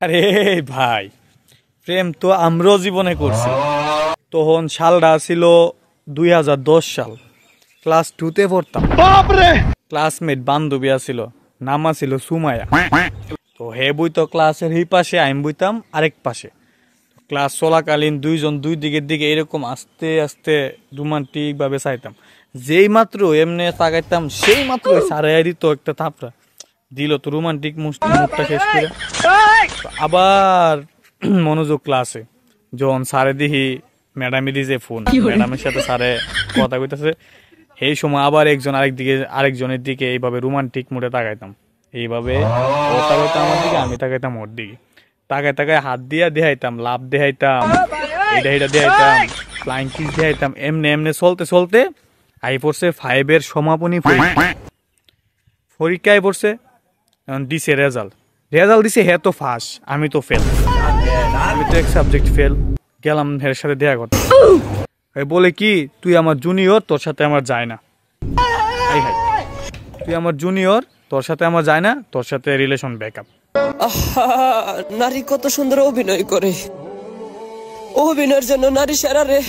আরে ভাই, প্রেম তো আমরাও জীবনে করছি। তখন সালটা ছিল 2010 সাল। ক্লাস 2তে পড়তাম। ক্লাসমেট বান্ধবী আছিল, নাম আছিল সুমায়া। তো হে বইতো ক্লাসের এই পাশে, আমি বইতাম আরেক পাশে। ক্লাস চলাকালীন দুইজন দুই দিকের দিকে এরকম আস্তে আস্তে রোমান্টিক ভাবে চাইতাম। যেই মাত্র এমনি তাকাইতাম, সেই মাত্র সারাই দিত একটা থাপড়া। দিল তো রোমান্টিক মুডটা শেষ করে। আবার মনোযোগ ক্লাসে যখন স্যারে দেখি ম্যাডামে দিছে ফোন, ম্যাডামের সাথে স্যারে কথা কইতেছে। এই সময় আবার আরেকজনের দিকে এইভাবে রোমান্টিক মুডে তাকাইতাম। এইভাবে ও তাকাইতাম আমার দিকে, আমি তাকাইতাম ওর দিকে। তাকায় তাকায় হাত দিয়া দেখাইতাম, লাভ দেখাইতাম, এটা দেখাইতাম, ফ্লাইং কিস দেখাইতাম। এমনি এমনি চলতে চলতে আই পড়ছে 5-এর সমাপনী পরীক্ষায় পড়ছে। দিছে রেজাল্ট দিছে, হে তো ফাঁস, আমি তো ফেল। আমি তো এক সাবজেক্ট ফেল। গেলাম হের সাথে দেখা করতে। বলে কি, তুই আমার জুনিয়র, তোর সাথে আমার যায় না। হাই হাই, তুই আমার জুনিয়র, তোর সাথে আমার যায় না, তোর সাথে রিলেশন ব্রেকআপ। নারী কত সুন্দর অভিনয় করে, অভিনয়ের জন্য নারী সেরা রে।